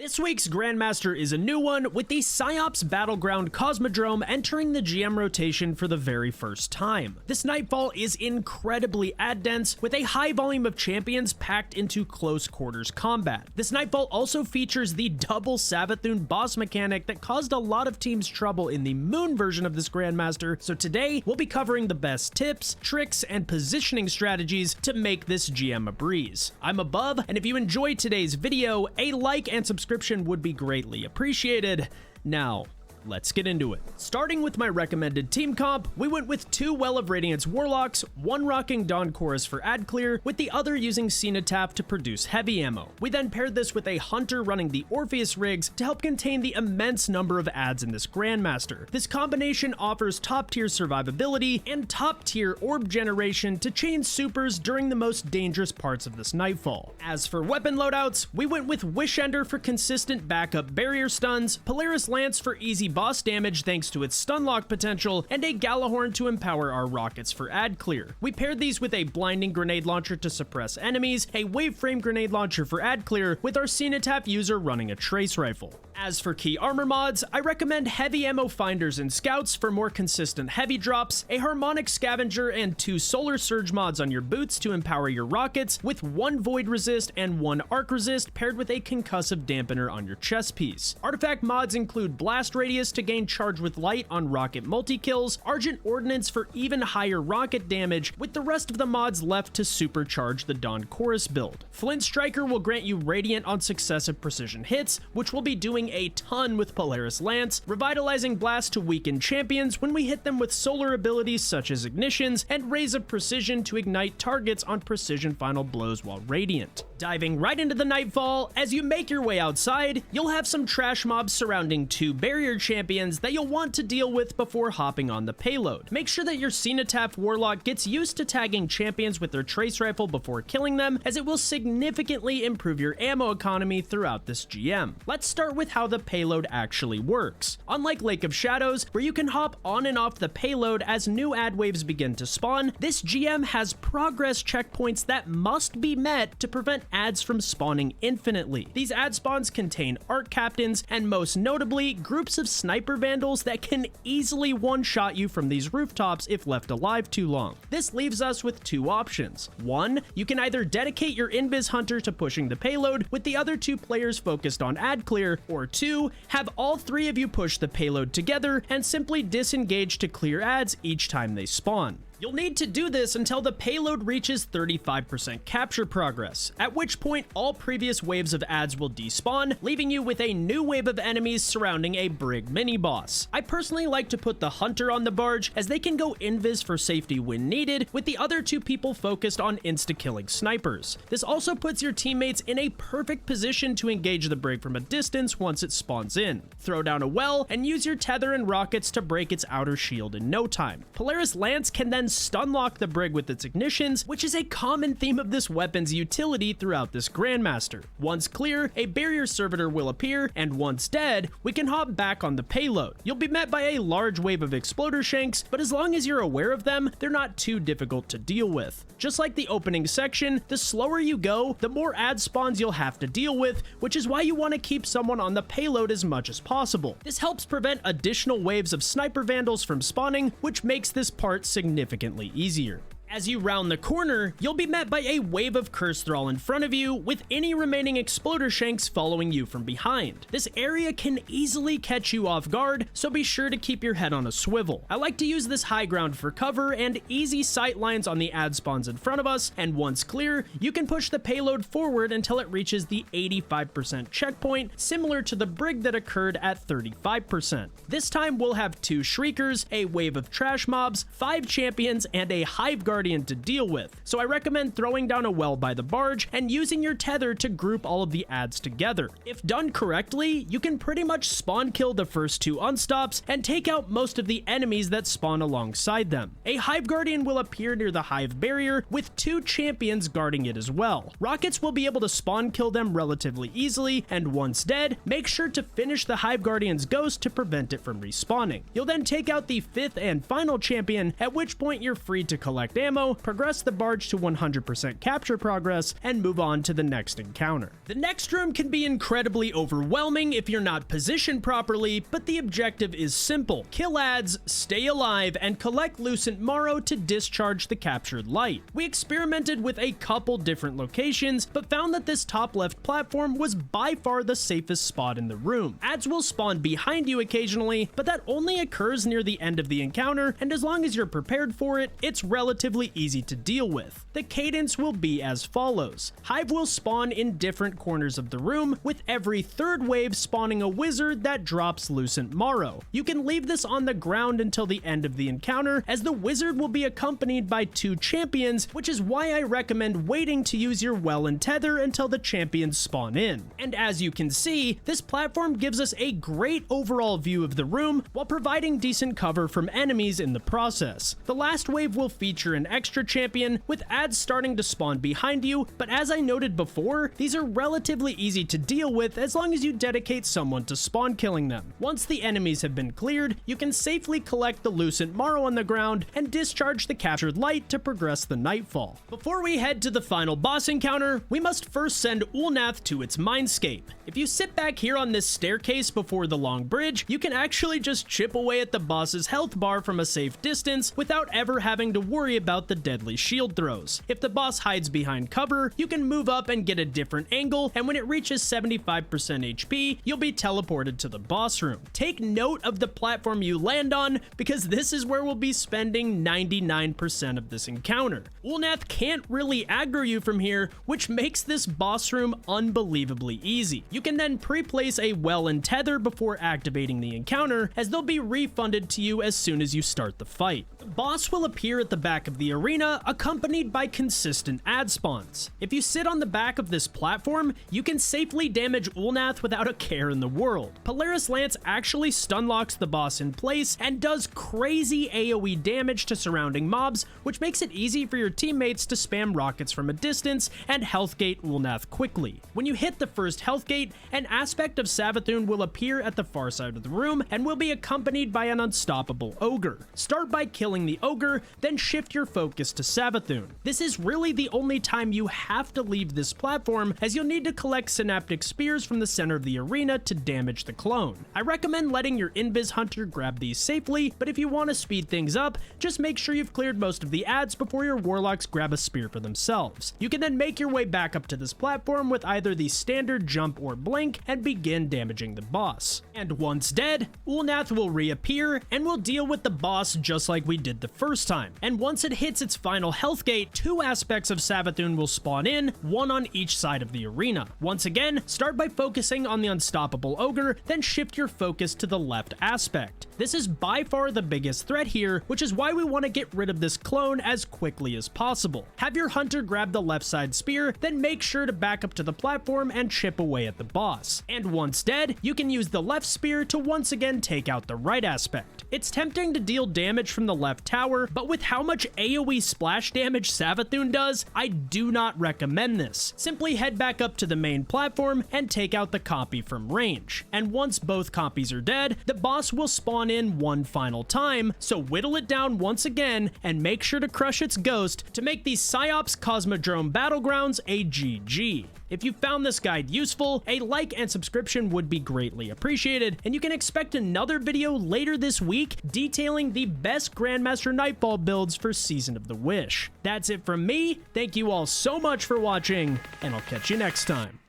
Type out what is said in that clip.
This week's Grandmaster is a new one, with the PsiOps Battleground Cosmodrome entering the GM rotation for the very first time. This Nightfall is incredibly ad-dense, with a high volume of champions packed into close quarters combat. This Nightfall also features the double Savathun boss mechanic that caused a lot of teams trouble in the Moon version of this Grandmaster, so today we'll be covering the best tips, tricks, and positioning strategies to make this GM a breeze. I'm Above, and if you enjoyed today's video, a like and subscription would be greatly appreciated. Now, let's get into it. Starting with my recommended team comp, we went with two Well of Radiance Warlocks, one rocking Dawn Chorus for ad clear, with the other using Cenotaph to produce heavy ammo. We then paired this with a Hunter running the Orpheus rigs to help contain the immense number of ads in this Grandmaster. This combination offers top tier survivability and top tier orb generation to chain supers during the most dangerous parts of this Nightfall. As for weapon loadouts, we went with Wishender for consistent backup barrier stuns, Polaris Lance for easy boss damage thanks to its stun lock potential, and a Galahorn to empower our rockets for ad clear. We paired these with a blinding grenade launcher to suppress enemies, a waveframe grenade launcher for ad clear, with our Cenotaph user running a trace rifle. As for key armor mods, I recommend heavy ammo finders and scouts for more consistent heavy drops, a harmonic scavenger and two solar surge mods on your boots to empower your rockets, with one void resist and one arc resist paired with a concussive dampener on your chest piece. Artifact mods include blast radius to gain charge with light on rocket multi-kills, Argent Ordnance for even higher rocket damage, with the rest of the mods left to supercharge the Dawn Chorus build. Flint Striker will grant you Radiant on successive precision hits, which we'll be doing a ton with Polaris Lance, Revitalizing Blast to weaken champions when we hit them with solar abilities such as Ignitions, and Rays of Precision to ignite targets on precision final blows while radiant. Diving right into the Nightfall, as you make your way outside, you'll have some trash mobs surrounding two barrier champions that you'll want to deal with before hopping on the payload. Make sure that your Cenotaph Warlock gets used to tagging champions with their trace rifle before killing them, as it will significantly improve your ammo economy throughout this GM. Let's start with how the payload actually works. Unlike Lake of Shadows, where you can hop on and off the payload as new ad waves begin to spawn, this GM has progress checkpoints that must be met to prevent ads from spawning infinitely. These ad spawns contain arc captains, and most notably, groups of sniper vandals that can easily one-shot you from these rooftops if left alive too long. This leaves us with two options. One, you can either dedicate your Invis Hunter to pushing the payload, with the other two players focused on ad clear, or two, have all three of you push the payload together and simply disengage to clear ads each time they spawn. You'll need to do this until the payload reaches 35% capture progress, at which point all previous waves of ads will despawn, leaving you with a new wave of enemies surrounding a Brig mini-boss. I personally like to put the Hunter on the barge, as they can go invis for safety when needed, with the other two people focused on insta-killing snipers. This also puts your teammates in a perfect position to engage the Brig from a distance once it spawns in. Throw down a well, and use your tether and rockets to break its outer shield in no time. Polaris Lance can then stun lock the Brig with its ignitions, which is a common theme of this weapon's utility throughout this Grandmaster. Once clear, a barrier servitor will appear, and once dead, we can hop back on the payload. You'll be met by a large wave of exploder shanks, but as long as you're aware of them, they're not too difficult to deal with. Just like the opening section, the slower you go, the more ad spawns you'll have to deal with, which is why you want to keep someone on the payload as much as possible. This helps prevent additional waves of sniper vandals from spawning, which makes this part significantly easier. As you round the corner, you'll be met by a wave of Curse Thrall in front of you, with any remaining Exploder Shanks following you from behind. This area can easily catch you off guard, so be sure to keep your head on a swivel. I like to use this high ground for cover and easy sight lines on the ad spawns in front of us, and once clear, you can push the payload forward until it reaches the 85% checkpoint, similar to the Brig that occurred at 35%. This time we'll have two Shriekers, a wave of trash mobs, 5 champions, and a Hive Guard to deal with, so I recommend throwing down a well by the barge and using your tether to group all of the ads together. If done correctly, you can pretty much spawn kill the first two unstops and take out most of the enemies that spawn alongside them. A Hive Guardian will appear near the Hive barrier, with 2 champions guarding it as well. Rockets will be able to spawn kill them relatively easily, and once dead, make sure to finish the Hive Guardian's ghost to prevent it from respawning. You'll then take out the 5th and final champion, at which point you're free to collect ammo ammo, progress the barge to 100% capture progress, and move on to the next encounter. The next room can be incredibly overwhelming if you're not positioned properly, but the objective is simple: kill ads, stay alive, and collect Lucent Morrow to discharge the captured light. We experimented with a couple different locations, but found that this top left platform was by far the safest spot in the room. Ads will spawn behind you occasionally, but that only occurs near the end of the encounter, and as long as you're prepared for it, it's relatively easy to deal with. The cadence will be as follows: Hive will spawn in different corners of the room, with every third wave spawning a wizard that drops Lucent Morrow. You can leave this on the ground until the end of the encounter, as the wizard will be accompanied by 2 champions, which is why I recommend waiting to use your well and tether until the champions spawn in. And as you can see, this platform gives us a great overall view of the room while providing decent cover from enemies in the process. The last wave will feature an extra champion, with ads starting to spawn behind you, but as I noted before, these are relatively easy to deal with as long as you dedicate someone to spawn killing them. Once the enemies have been cleared, you can safely collect the Lucent Morrow on the ground and discharge the captured light to progress the Nightfall. Before we head to the final boss encounter, we must first send Ulnath to its mindscape. If you sit back here on this staircase before the long bridge, you can actually just chip away at the boss's health bar from a safe distance without ever having to worry about the deadly shield throws. If the boss hides behind cover, you can move up and get a different angle, and when it reaches 75% HP, you'll be teleported to the boss room. Take note of the platform you land on, because this is where we'll be spending 99% of this encounter. Ulnath can't really aggro you from here, which makes this boss room unbelievably easy. You can then pre-place a well and tether before activating the encounter, as they'll be refunded to you as soon as you start the fight. The boss will appear at the back of the arena, accompanied by consistent ad spawns. If you sit on the back of this platform, you can safely damage Ulnath without a care in the world. Polaris Lance actually stun locks the boss in place and does crazy AoE damage to surrounding mobs, which makes it easy for your teammates to spam rockets from a distance and healthgate Ulnath quickly. When you hit the first healthgate, an aspect of Savathun will appear at the far side of the room and will be accompanied by an unstoppable ogre. Start by killing the ogre, then shift your focus to Savathun. This is really the only time you have to leave this platform, as you'll need to collect synaptic spears from the center of the arena to damage the clone. I recommend letting your Invis Hunter grab these safely, but if you want to speed things up, just make sure you've cleared most of the ads before your warlocks grab a spear for themselves. You can then make your way back up to this platform with either the standard jump or blink and begin damaging the boss. And once dead, Ulnath will reappear and will deal with the boss just like we did the first time. And once it hits its final health gate, 2 aspects of Savathun will spawn in, one on each side of the arena. Once again, start by focusing on the unstoppable ogre, then shift your focus to the left aspect. This is by far the biggest threat here, which is why we want to get rid of this clone as quickly as possible. Have your hunter grab the left side spear, then make sure to back up to the platform and chip away at the boss. And once dead, you can use the left spear to once again take out the right aspect. It's tempting to deal damage from the left tower, but with how much AoE splash damage Savathun does, I do not recommend this. Simply head back up to the main platform and take out the copy from range. And once both copies are dead, the boss will spawn in one final time, so whittle it down once again and make sure to crush its ghost to make the PsiOps Cosmodrome Battlegrounds a GG. If you found this guide useful, a like and subscription would be greatly appreciated, and you can expect another video later this week detailing the best Grandmaster Nightfall builds for Season of the Wish. That's it from me, thank you all so much for watching, and I'll catch you next time.